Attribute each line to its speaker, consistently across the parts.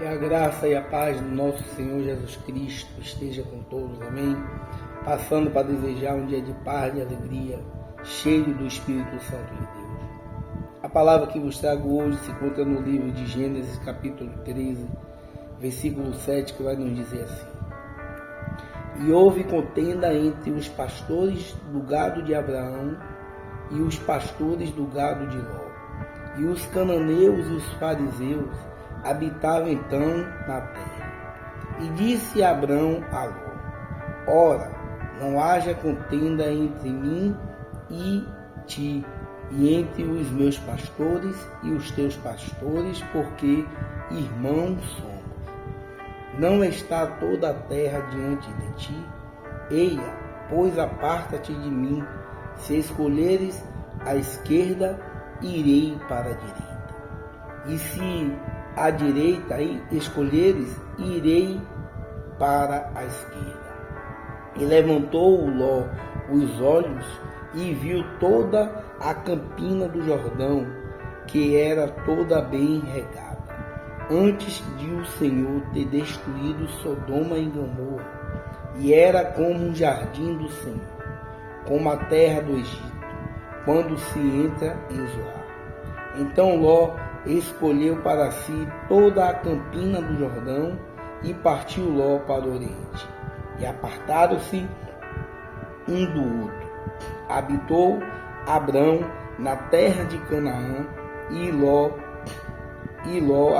Speaker 1: Que a graça e a paz do nosso Senhor Jesus Cristo esteja com todos, amém? Passando para desejar um dia de paz e alegria, cheio do Espírito Santo de Deus. A palavra que vos trago hoje se encontra no livro de Gênesis, capítulo 13, versículo 7, que vai nos dizer assim: E houve contenda entre os pastores do gado de Abraão e os pastores do gado de Ló. E os cananeus e os fariseus habitavam então na terra. E disse Abrão a Ló: Ora, não haja contenda entre mim e ti, e entre os meus pastores e os teus pastores, porque irmãos somos. Não está toda a terra diante de ti? Eia, pois aparta-te de mim. Se escolheres a esquerda, irei para a direita. E se à direita escolheres, irei para a esquerda. E levantou Ló os olhos e viu toda a campina do Jordão, que era toda bem regada, antes de o Senhor ter destruído Sodoma e Gomorra, e era como um jardim do Senhor, como a terra do Egito, quando se entra em Zoar. Então Ló escolheu para si toda a campina do Jordão e partiu Ló para o Oriente. E apartaram-se um do outro. Habitou Abrão na terra de Canaã e Ló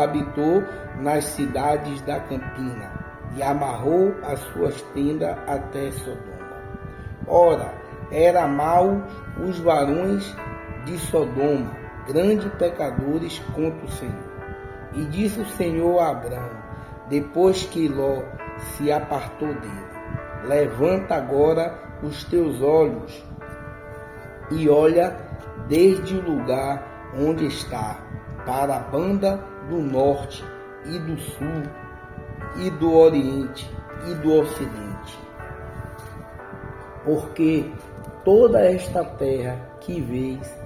Speaker 1: habitou nas cidades da campina e amarrou as suas tendas até Sodoma. Ora, era mau os varões de Sodoma, grandes pecadores contra o Senhor. E disse o Senhor a Abrão, depois que Ló se apartou dele: Levanta agora os teus olhos e olha desde o lugar onde está, para a banda do norte e do sul, e do oriente e do ocidente. Porque toda esta terra que vês,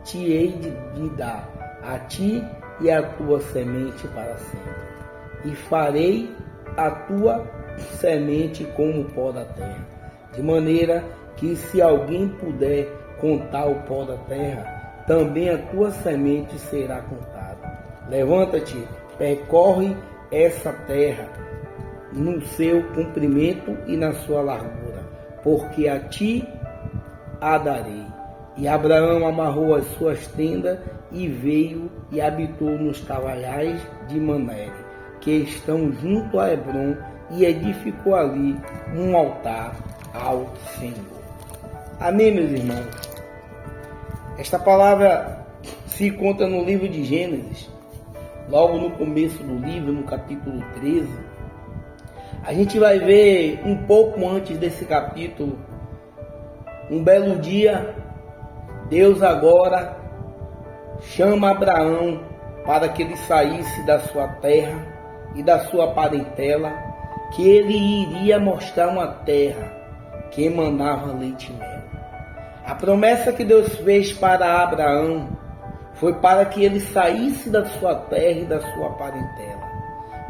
Speaker 1: te hei de dar a ti e a tua semente para sempre. E farei a tua semente como o pó da terra, de maneira que se alguém puder contar o pó da terra, também a tua semente será contada. Levanta-te, percorre essa terra no seu comprimento e na sua largura, porque a ti a darei. E Abraão amarrou as suas tendas e veio e habitou nos cavalhais de Manere, que estão junto a Hebrom, e edificou ali um altar ao Senhor. Amém, meus irmãos? Esta palavra se encontra no livro de Gênesis, logo no começo do livro, no capítulo 13. A gente vai ver um pouco antes desse capítulo, um belo dia, Deus agora chama Abraão para que ele saísse da sua terra e da sua parentela, que ele iria mostrar uma terra que emanava leite e mel. A promessa que Deus fez para Abraão foi para que ele saísse da sua terra e da sua parentela.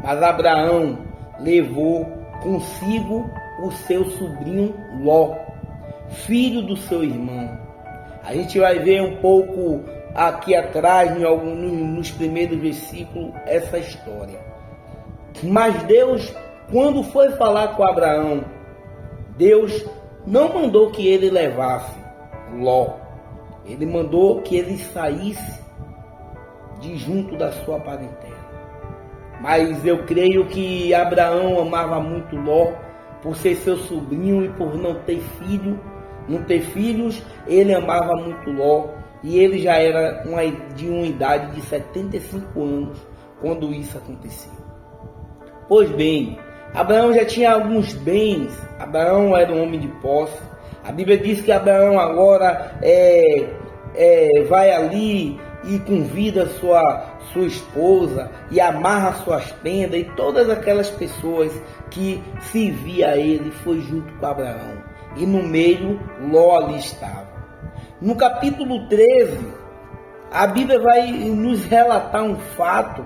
Speaker 1: Mas Abraão levou consigo o seu sobrinho Ló, filho do seu irmão. A gente vai ver um pouco aqui atrás, nos primeiros versículos, essa história. Mas Deus, quando foi falar com Abraão, Deus não mandou que ele levasse Ló. Ele mandou que ele saísse de junto da sua parentela. Mas eu creio que Abraão amava muito Ló, por ser seu sobrinho e por não ter filhos, ele amava muito Ló, e ele já era de uma idade de 75 anos quando isso aconteceu. Pois bem, Abraão já tinha alguns bens, Abraão era um homem de posse. A Bíblia diz que Abraão agora vai ali e convida sua esposa e amarra suas tendas, e todas aquelas pessoas que serviam a ele foi junto com Abraão. E no meio, Ló ali estava. No capítulo 13, a Bíblia vai nos relatar um fato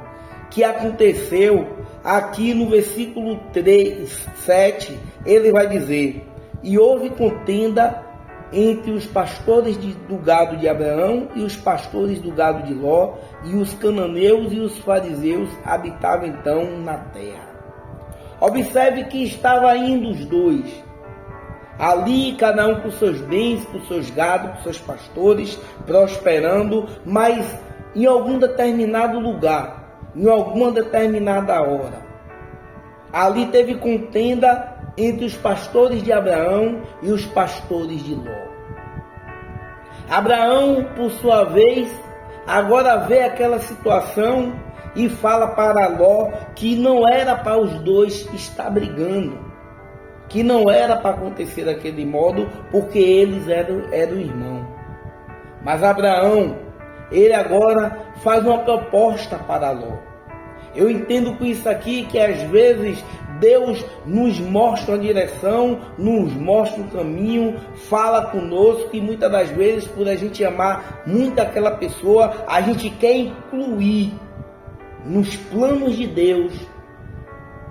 Speaker 1: que aconteceu aqui no versículo 7, ele vai dizer: e houve contenda entre os pastores do gado de Abraão e os pastores do gado de Ló, e os cananeus e os fariseus habitavam então na terra. Observe que estava indo os dois, ali cada um com seus bens, com seus gados, com seus pastores, prosperando, mas em algum determinado lugar, em alguma determinada hora. Ali teve contenda entre os pastores de Abraão e os pastores de Ló. Abraão, por sua vez, agora vê aquela situação e fala para Ló que não era para os dois estar brigando, que não era para acontecer daquele modo, porque eles eram irmãos. Mas Abraão, ele agora faz uma proposta para Ló. Eu entendo com isso aqui que às vezes Deus nos mostra a direção, nos mostra o caminho, fala conosco, e muitas das vezes, por a gente amar muito aquela pessoa, a gente quer incluir nos planos de Deus,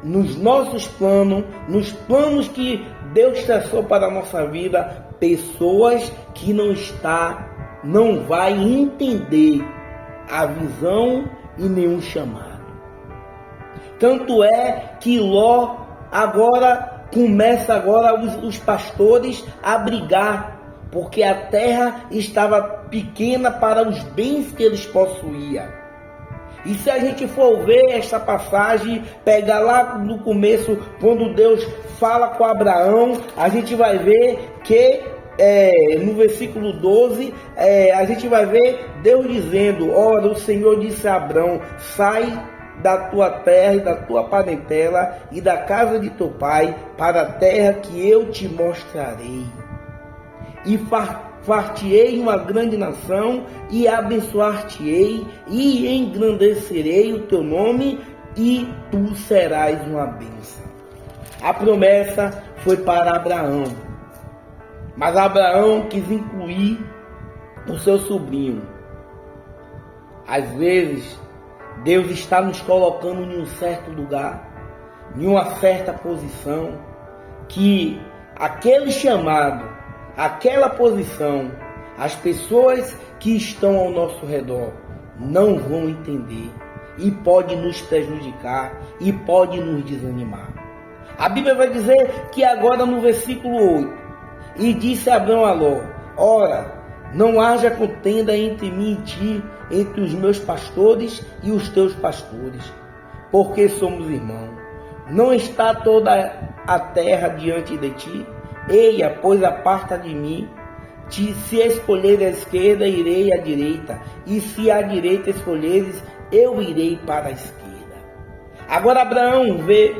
Speaker 1: nos nossos planos, nos planos que Deus traçou para a nossa vida, pessoas que não vai entender a visão e nenhum chamado. Tanto é que Ló começa os pastores a brigar, porque a terra estava pequena para os bens que eles possuíam. E se a gente for ver esta passagem, pegar lá no começo, quando Deus fala com Abraão, a gente vai ver que no versículo 12, a gente vai ver Deus dizendo: ora, o Senhor disse a Abraão: sai da tua terra e da tua parentela e da casa de teu pai para a terra que eu te mostrarei. E far-te-ei uma grande nação, e abençoar-te-ei, e engrandecerei o teu nome, e tu serás uma bênção. A promessa foi para Abraão, mas Abraão quis incluir o seu sobrinho. Às vezes, Deus está nos colocando em um certo lugar, em uma certa posição, que aquele chamado, aquela posição, as pessoas que estão ao nosso redor não vão entender, e pode nos prejudicar, e pode nos desanimar. A Bíblia vai dizer que agora no versículo 8, e disse Abraão a Ló: ora, não haja contenda entre mim e ti, entre os meus pastores e os teus pastores, porque somos irmãos. Não está toda a terra diante de ti? Eia, pois aparta de mim. Se escolher a esquerda, irei à direita, e se à direita escolheres, eu irei para a esquerda. Agora Abraão vê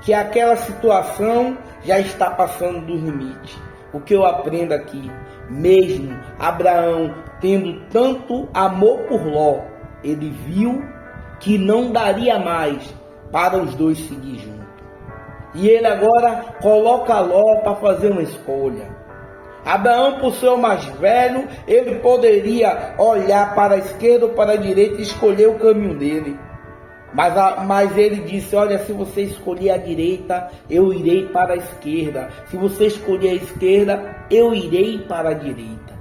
Speaker 1: que aquela situação já está passando do limite. O que eu aprendo aqui, mesmo Abraão tendo tanto amor por Ló, ele viu que não daria mais para os dois seguir juntos. E ele agora coloca Ló para fazer uma escolha. Abraão, por ser o mais velho, ele poderia olhar para a esquerda ou para a direita e escolher o caminho dele. Mas ele disse: olha, se você escolher a direita, eu irei para a esquerda. Se você escolher a esquerda, eu irei para a direita.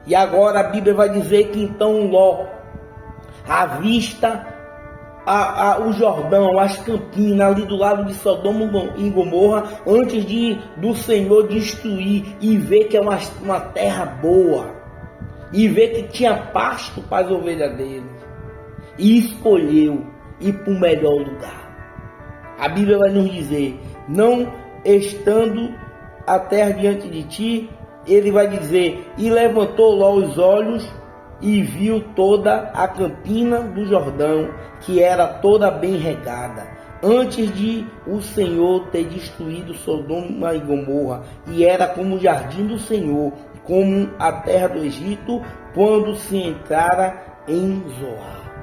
Speaker 1: E agora a Bíblia vai dizer que então Ló avista o Jordão, as campinas ali do lado de Sodoma e Gomorra, antes do Senhor destruir, e vê que é uma terra boa, e vê que tinha pasto para as ovelhas dele, e escolheu ir para o melhor lugar. A Bíblia vai nos dizer: não estando a terra diante de ti, ele vai dizer, e levantou Ló os olhos e viu toda a campina do Jordão, que era toda bem regada, antes de o Senhor ter destruído Sodoma e Gomorra, e era como o jardim do Senhor, como a terra do Egito, quando se entrara em Zoar.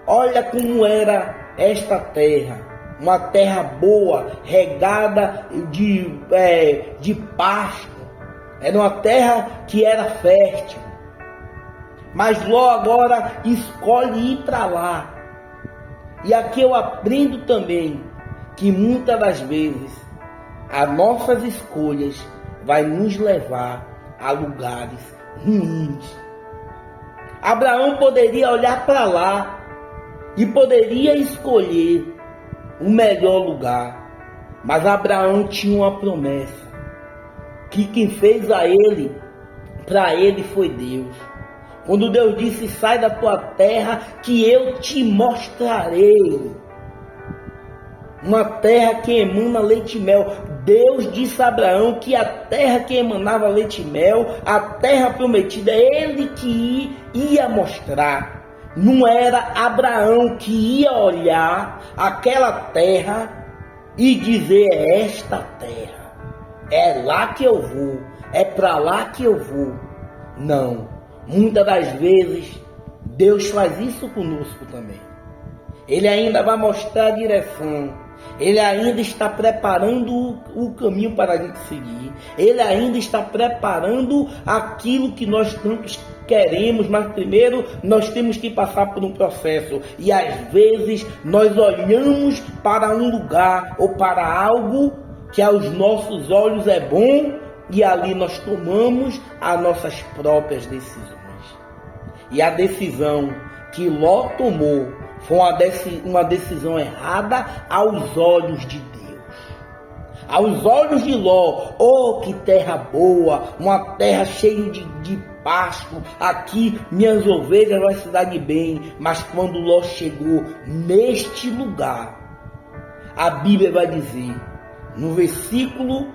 Speaker 1: Olha como era esta terra, uma terra boa, regada de pasto. Era uma terra que era fértil. Mas Ló agora escolhe ir para lá. E aqui eu aprendo também que muitas das vezes as nossas escolhas vai nos levar a lugares ruins. Abraão poderia olhar para lá e poderia escolher o melhor lugar, mas Abraão tinha uma promessa, que quem fez para ele foi Deus. Quando Deus disse: sai da tua terra que eu te mostrarei uma terra que emana leite e mel. Deus disse a Abraão que a terra que emanava leite e mel, a terra prometida, ele que ia mostrar. Não era Abraão que ia olhar aquela terra e dizer: é esta terra, é lá que eu vou, é para lá que eu vou. Não, muitas das vezes Deus faz isso conosco também. Ele ainda vai mostrar a direção, ele ainda está preparando o caminho para a gente seguir, ele ainda está preparando aquilo que nós tantos queremos, mas primeiro nós temos que passar por um processo. E às vezes nós olhamos para um lugar ou para algo que aos nossos olhos é bom, e ali nós tomamos as nossas próprias decisões. E a decisão que Ló tomou foi uma decisão errada aos olhos de Deus. Aos olhos de Ló: oh, que terra boa, uma terra cheia de pasto, aqui minhas ovelhas vão se dar de bem. Mas quando Ló chegou neste lugar, a Bíblia vai dizer, no versículo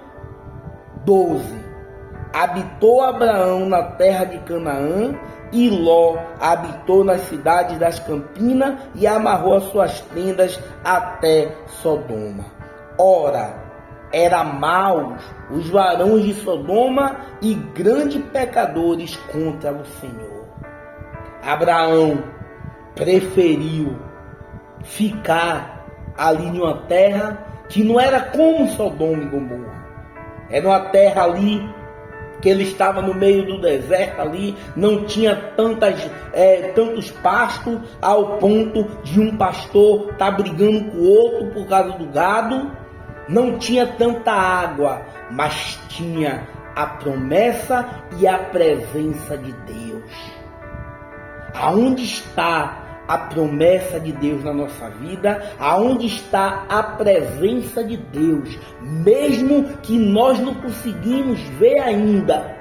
Speaker 1: 12: habitou Abraão na terra de Canaã, e Ló habitou nas cidades das campinas e amarrou as suas tendas até Sodoma. Ora, eram maus os varões de Sodoma e grandes pecadores contra o Senhor. Abraão preferiu ficar ali em uma terra que não era como Sodoma e Gomorra. Era uma terra ali que ele estava no meio do deserto ali, não tinha tantos pastos ao ponto de um pastor estar brigando com o outro por causa do gado, não tinha tanta água, mas tinha a promessa e a presença de Deus. Aonde está a promessa de Deus na nossa vida? Aonde está a presença de Deus? Mesmo que nós não conseguimos ver ainda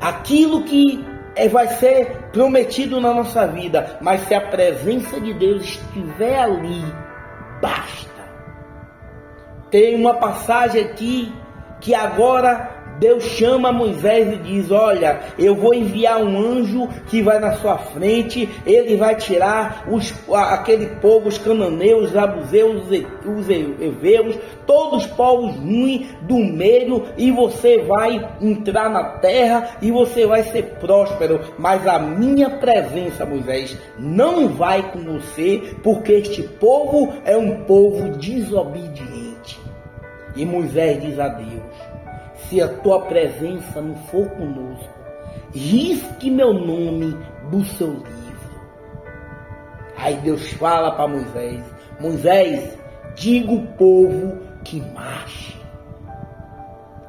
Speaker 1: aquilo que vai ser prometido na nossa vida, mas se a presença de Deus estiver ali, basta. Tem uma passagem aqui que agora Deus chama Moisés e diz: olha, eu vou enviar um anjo que vai na sua frente, ele vai tirar aquele povo, os cananeus, os abuseus, os heveus, todos os povos ruins do meio, e você vai entrar na terra e você vai ser próspero. Mas a minha presença, Moisés, não vai com você, porque este povo é um povo desobediente. E Moisés diz a Deus: se a tua presença não for conosco, risque meu nome do seu livro. Aí Deus fala para Moisés: Moisés, diga o povo que marche.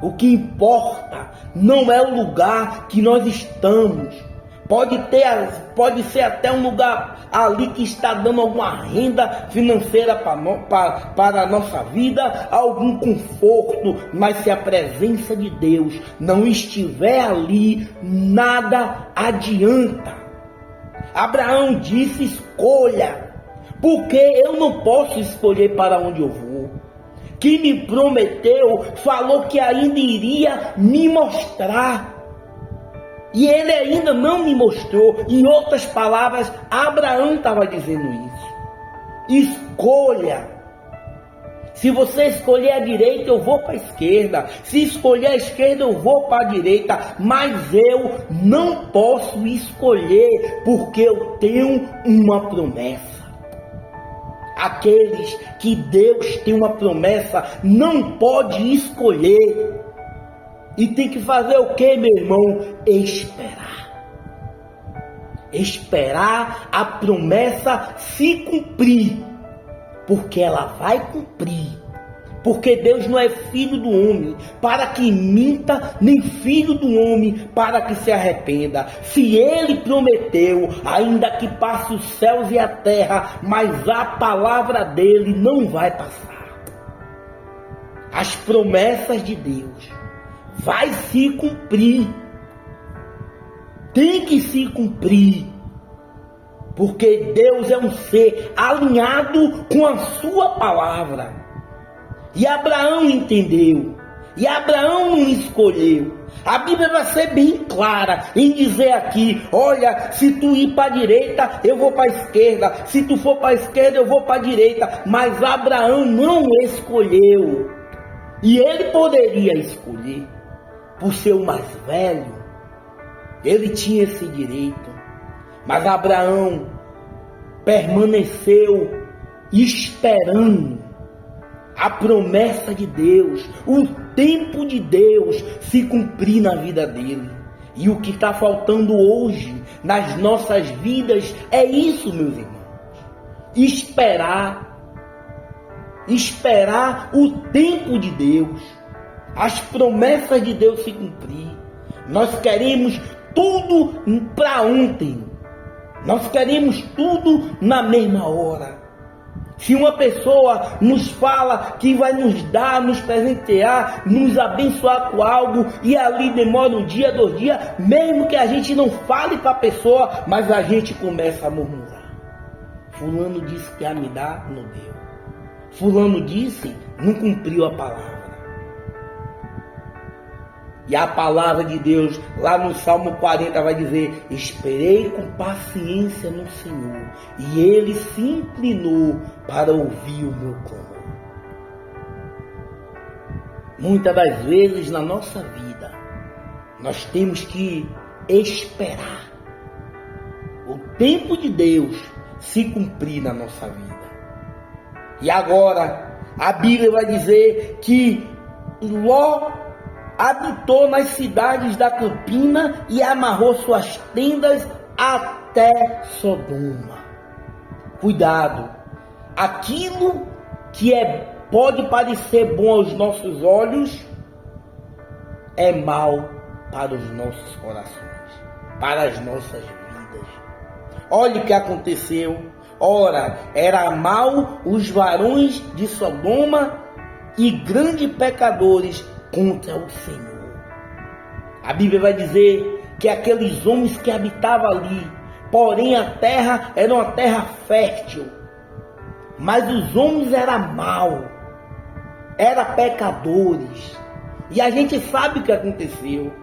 Speaker 1: O que importa não é o lugar que nós estamos. Pode ser até um lugar ali que está dando alguma renda financeira para a nossa vida, algum conforto, mas se a presença de Deus não estiver ali, nada adianta. Abraão disse: escolha, porque eu não posso escolher para onde eu vou. Quem me prometeu falou que ainda iria me mostrar. E ele ainda não me mostrou. Em outras palavras, Abraão estava dizendo isso. Escolha. Se você escolher a direita, eu vou para a esquerda. Se escolher a esquerda, eu vou para a direita. Mas eu não posso escolher, porque eu tenho uma promessa. Aqueles que Deus tem uma promessa não pode escolher. E tem que fazer o que, meu irmão? Esperar. Esperar a promessa se cumprir, porque ela vai cumprir. Porque Deus não é filho do homem para que minta, nem filho do homem para que se arrependa. Se Ele prometeu, ainda que passe os céus e a terra, mas a palavra dele não vai passar. As promessas de Deus vai se cumprir. Tem que se cumprir. Porque Deus é um ser alinhado com a sua palavra. E Abraão entendeu. E Abraão não escolheu. A Bíblia vai ser bem clara em dizer aqui: olha, se tu ir para a direita, eu vou para a esquerda. Se tu for para a esquerda, eu vou para a direita. Mas Abraão não escolheu. E ele poderia escolher. Por ser o mais velho, ele tinha esse direito. Mas Abraão permaneceu esperando a promessa de Deus, o tempo de Deus se cumprir na vida dele. E o que está faltando hoje nas nossas vidas é isso, meus irmãos. Esperar o tempo de Deus, as promessas de Deus se cumprir. Nós queremos tudo para ontem. Nós queremos tudo na mesma hora. Se uma pessoa nos fala que vai nos dar, nos presentear, nos abençoar com algo, e ali demora um dia, 2 dias, mesmo que a gente não fale para a pessoa, mas a gente começa a murmurar. Fulano disse que ia me dar, não deu. Fulano disse, não cumpriu a palavra. E a palavra de Deus, lá no Salmo 40, vai dizer: esperei com paciência no Senhor, e Ele se inclinou para ouvir o meu clamor. Muitas das vezes na nossa vida, nós temos que esperar o tempo de Deus se cumprir na nossa vida. E agora, a Bíblia vai dizer que Ló habitou nas cidades da campina e amarrou suas tendas até Sodoma. Cuidado, aquilo que pode parecer bom aos nossos olhos é mal para os nossos corações, para as nossas vidas. Olha o que aconteceu. Ora, era mal os varões de Sodoma e grandes pecadores contra o Senhor. A Bíblia vai dizer que aqueles homens que habitavam ali, porém a terra era uma terra fértil, mas os homens eram maus, eram pecadores. E a gente sabe o que aconteceu.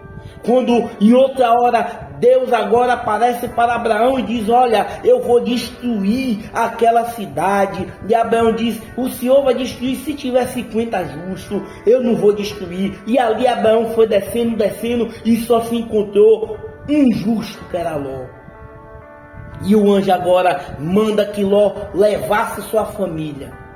Speaker 1: Quando em outra hora Deus agora aparece para Abraão e diz: olha, eu vou destruir aquela cidade. E Abraão diz: o Senhor vai destruir se tiver 50 justos, eu não vou destruir. E ali Abraão foi descendo e só se encontrou um justo, que era Ló. E o anjo agora manda que Ló levasse sua família.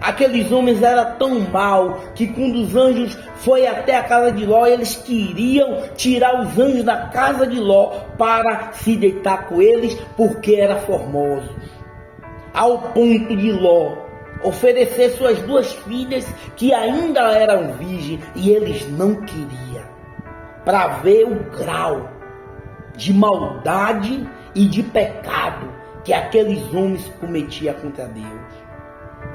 Speaker 1: Aqueles homens eram tão mal que quando os anjos foram até a casa de Ló, eles queriam tirar os anjos da casa de Ló para se deitar com eles, porque eram formosos. Ao ponto de Ló oferecer suas 2 filhas que ainda eram virgens, e eles não queriam, para ver o grau de maldade e de pecado que aqueles homens cometiam contra Deus.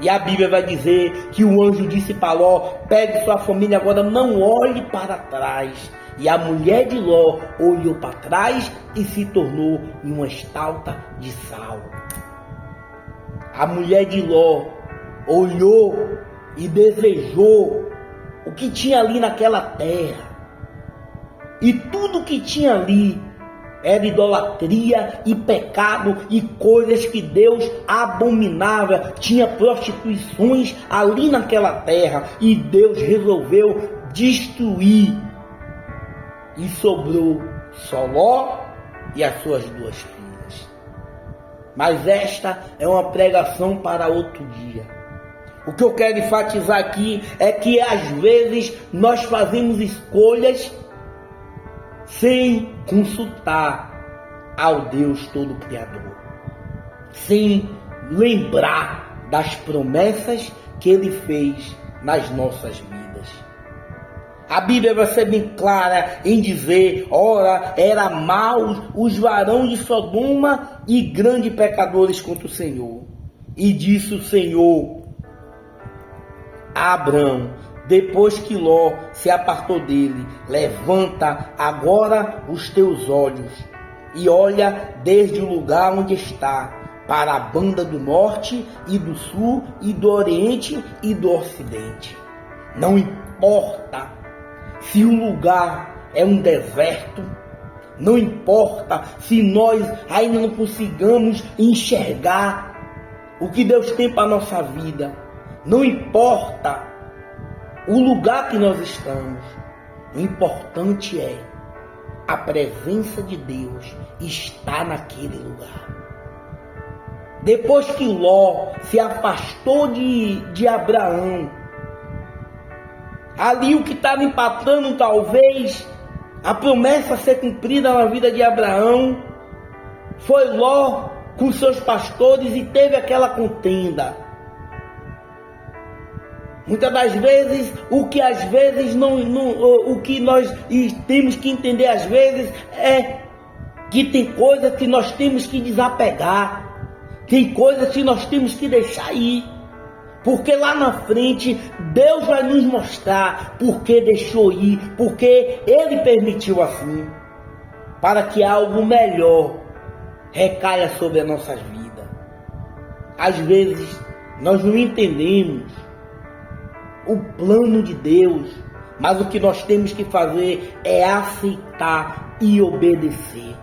Speaker 1: E a Bíblia vai dizer que o anjo disse para Ló: pegue sua família agora, não olhe para trás. E a mulher de Ló olhou para trás e se tornou em uma estalta de sal. A mulher de Ló olhou e desejou o que tinha ali naquela terra. E tudo que tinha ali era idolatria e pecado e coisas que Deus abominava. Tinha prostituições ali naquela terra, e Deus resolveu destruir. E sobrou só Ló e as suas 2 filhas. Mas esta é uma pregação para outro dia. O que eu quero enfatizar aqui é que às vezes nós fazemos escolhas sem consultar ao Deus Todo-Criador, sem lembrar das promessas que Ele fez nas nossas vidas. A Bíblia vai ser bem clara em dizer: ora, era maus os varões de Sodoma e grandes pecadores contra o Senhor. E disse o Senhor a Abrão, depois que Ló se apartou dele: levanta agora os teus olhos e olha desde o lugar onde está, para a banda do norte e do sul e do oriente e do ocidente. Não importa se o lugar é um deserto, não importa se nós ainda não consigamos enxergar o que Deus tem para a nossa vida, não importa o lugar que nós estamos, o importante é a presença de Deus estar naquele lugar. Depois que Ló se afastou de Abraão, ali o que estava empatando talvez a promessa a ser cumprida na vida de Abraão foi Ló com seus pastores, e teve aquela contenda. Muitas das vezes, o que às vezes o que nós temos que entender às vezes é que tem coisas que nós temos que desapegar, tem coisas que nós temos que deixar ir, porque lá na frente Deus vai nos mostrar por que deixou ir, porque Ele permitiu assim, para que algo melhor recaia sobre as nossas vidas. Às vezes nós não entendemos o plano de Deus, mas o que nós temos que fazer é aceitar e obedecer.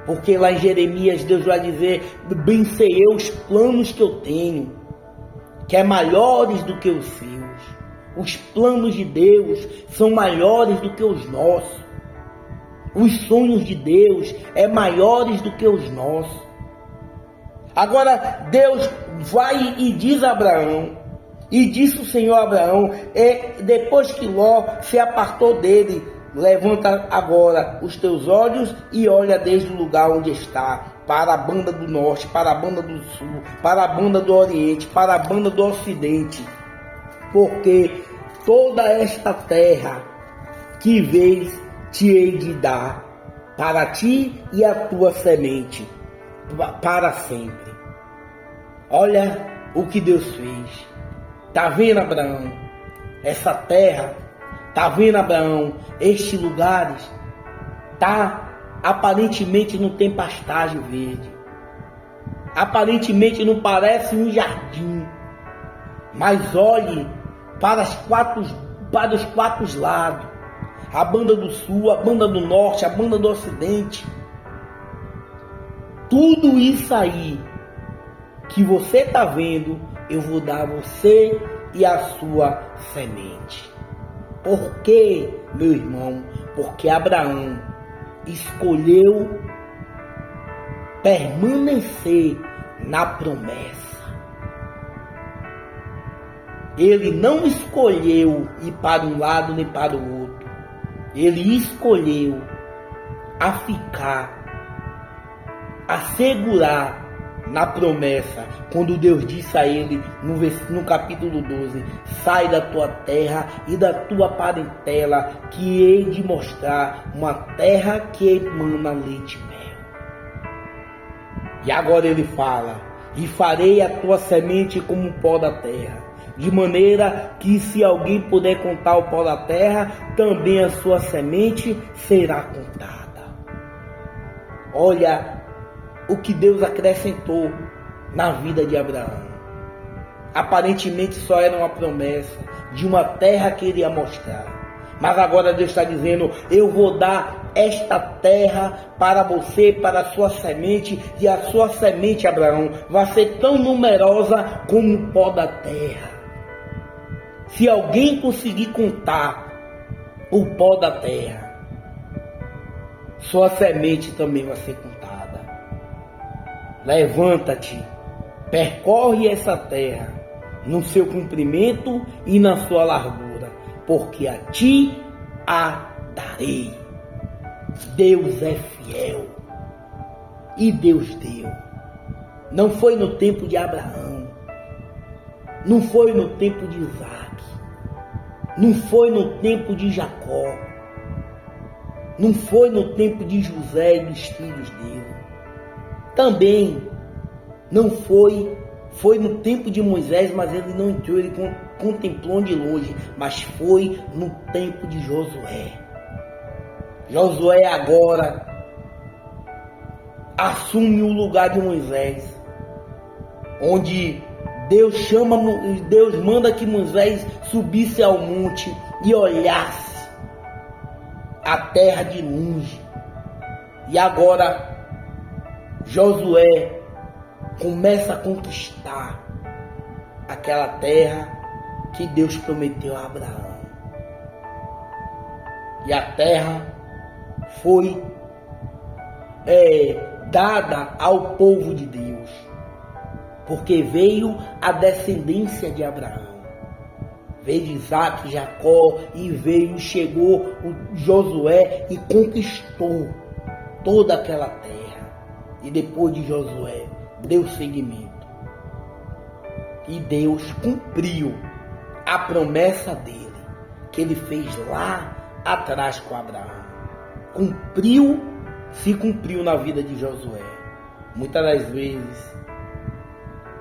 Speaker 1: Porque lá em Jeremias Deus vai dizer: bem sei eu os planos que eu tenho, que é maiores do que os seus. Os planos de Deus são maiores do que os nossos. Os sonhos de Deus é maiores do que os nossos. Agora Deus vai e diz a Abraão, e disse o Senhor a Abraão, depois que Ló se apartou dele: levanta agora os teus olhos e olha desde o lugar onde está, para a banda do norte, para a banda do sul, para a banda do oriente, para a banda do ocidente, porque toda esta terra que vês te hei de dar para ti e a tua semente para sempre. Olha o que Deus fez. Tá vendo, Abraão? Essa terra, tá vendo, Abraão? Estes lugares, aparentemente não tem pastagem verde, aparentemente não parece um jardim, mas olhe para os quatro lados, a banda do sul, a banda do norte, a banda do ocidente. Tudo isso aí que você está vendo, eu vou dar a você e a sua semente. Por quê, meu irmão? Porque Abraão escolheu permanecer na promessa. Ele não escolheu ir para um lado nem para o outro. Ele escolheu a ficar, a segurar na promessa, quando Deus disse a ele no capítulo 12: sai da tua terra e da tua parentela, que hei de mostrar uma terra que emana leite e mel. E agora ele fala: e farei a tua semente como o pó da terra, de maneira que, se alguém puder contar o pó da terra, também a sua semente será contada. Olha o que Deus acrescentou na vida de Abraão. Aparentemente só era uma promessa de uma terra que ele ia mostrar, mas agora Deus está dizendo: eu vou dar esta terra para você, para a sua semente, e a sua semente, Abraão, vai ser tão numerosa como o pó da terra. Se alguém conseguir contar o pó da terra, sua semente também vai ser contada. Levanta-te, percorre essa terra no seu comprimento e na sua largura, porque a ti a darei. Deus é fiel. e Deus deu. Não foi no tempo de Abraão, não foi no tempo de Isaac, não foi no tempo de Jacó, não foi no tempo de José e dos filhos dele. Também não foi no tempo de Moisés, mas ele não entrou, ele contemplou de longe, mas foi no tempo de Josué. Josué agora assume o lugar de Moisés, onde Deus manda que Moisés subisse ao monte e olhasse a terra de longe. E agora Josué começa a conquistar aquela terra que Deus prometeu a Abraão. E a terra foi dada ao povo de Deus, porque veio a descendência de Abraão. Veio Isaac, Jacó, e chegou o Josué e conquistou toda aquela terra. E depois de Josué, deu seguimento. E Deus cumpriu a promessa dele, que ele fez lá atrás com Abraão. Se cumpriu na vida de Josué. Muitas das vezes,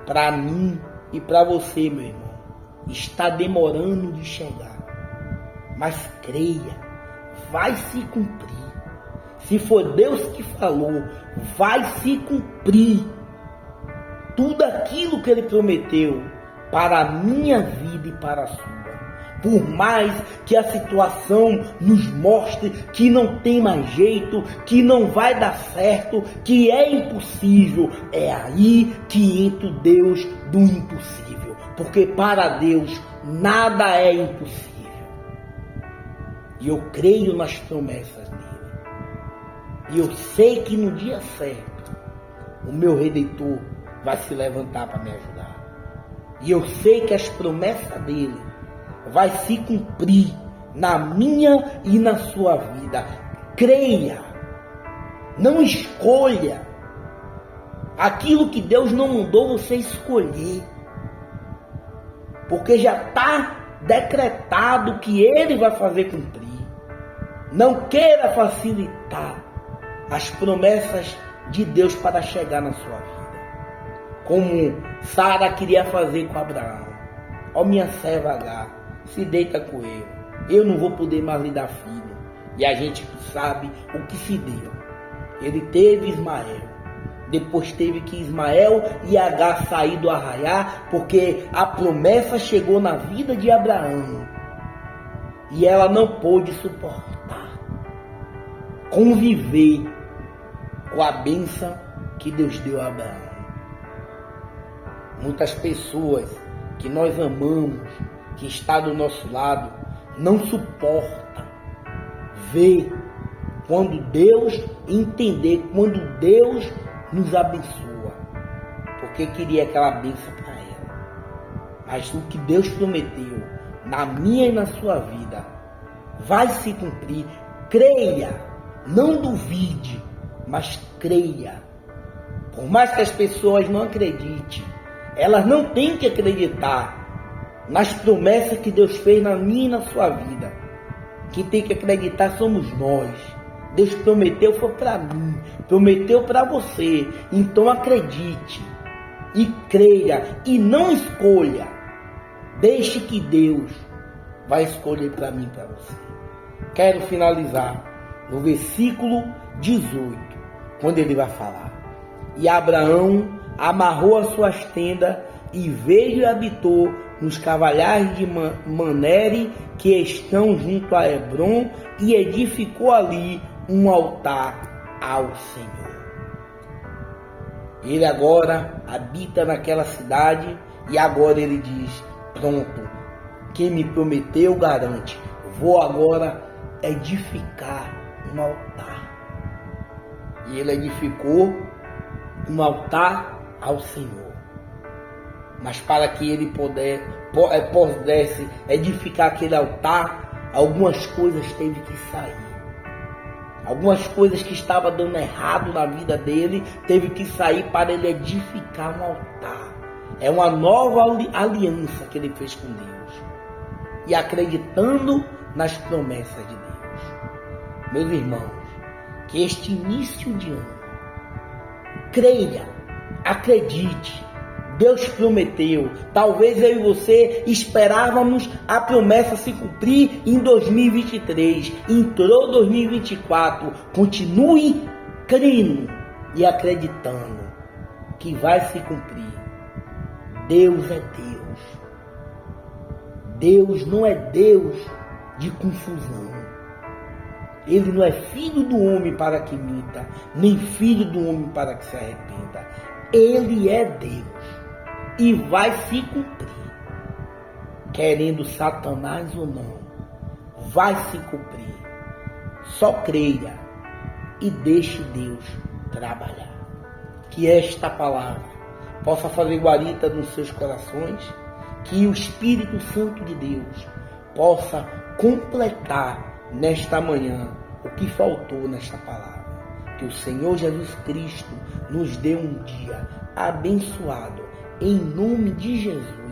Speaker 1: para mim e para você, meu irmão, está demorando de chegar. Mas creia, vai se cumprir. Se for Deus que falou, vai se cumprir tudo aquilo que Ele prometeu para a minha vida e para a sua. Por mais que a situação nos mostre que não tem mais jeito, que não vai dar certo, que é impossível, é aí que entra o Deus do impossível. Porque para Deus nada é impossível. E eu creio nas promessas dele. E eu sei que no dia certo, o meu Redentor vai se levantar para me ajudar. E eu sei que as promessas dele vai se cumprir na minha e na sua vida. Creia, não escolha aquilo que Deus não mandou você escolher, porque já está decretado que Ele vai fazer cumprir. Não queira facilitar as promessas de Deus para chegar na sua vida, como Sara queria fazer com Abraão. Ó, minha serva Agar, se deita com ele, eu não vou poder mais lhe dar filho. E a gente sabe o que se deu. Ele teve Ismael, depois teve que Ismael e Agar sair do arraial, porque a promessa chegou na vida de Abraão e ela não pôde suportar conviver com a bênção que Deus deu a Abraão. Muitas pessoas que nós amamos, que está do nosso lado, não suporta ver quando Deus entender, quando Deus nos abençoa, porque queria aquela bênção para ela. Mas o que Deus prometeu na minha e na sua vida vai se cumprir. Creia, não duvide, mas creia. Por mais que as pessoas não acreditem, elas não têm que acreditar nas promessas que Deus fez na minha e na sua vida. Quem tem que acreditar somos nós. Deus prometeu foi para mim, prometeu para você. Então acredite e creia e não escolha. Deixe que Deus vai escolher para mim e para você. Quero finalizar no versículo 18, quando ele vai falar: e Abraão amarrou as suas tendas e veio e habitou nos cavalhares de Manere, que estão junto a Hebrom, e edificou ali um altar ao Senhor. Ele agora habita naquela cidade e agora ele diz: pronto, quem me prometeu garante, vou agora edificar um altar. E ele edificou um altar ao Senhor. Mas para que ele pudesse edificar aquele altar, algumas coisas teve que sair. Algumas coisas que estavam dando errado na vida dele, teve que sair para ele edificar um altar. É uma nova aliança que ele fez com Deus. E acreditando nas promessas de Deus. Meus irmãos, que este início de ano, creia, acredite, Deus prometeu. Talvez eu e você esperávamos a promessa se cumprir em 2023. Entrou 2024. Continue crendo e acreditando que vai se cumprir. Deus é Deus. Deus não é Deus de confusão. Ele não é filho do homem para que minta, nem filho do homem para que se arrependa. Ele é Deus e vai se cumprir. Querendo Satanás ou não, vai se cumprir. Só creia e deixe Deus trabalhar. Que esta palavra possa fazer guarita nos seus corações, que o Espírito Santo de Deus possa completar nesta manhã o que faltou nesta palavra. Que o Senhor Jesus Cristo nos dê um dia abençoado, em nome de Jesus.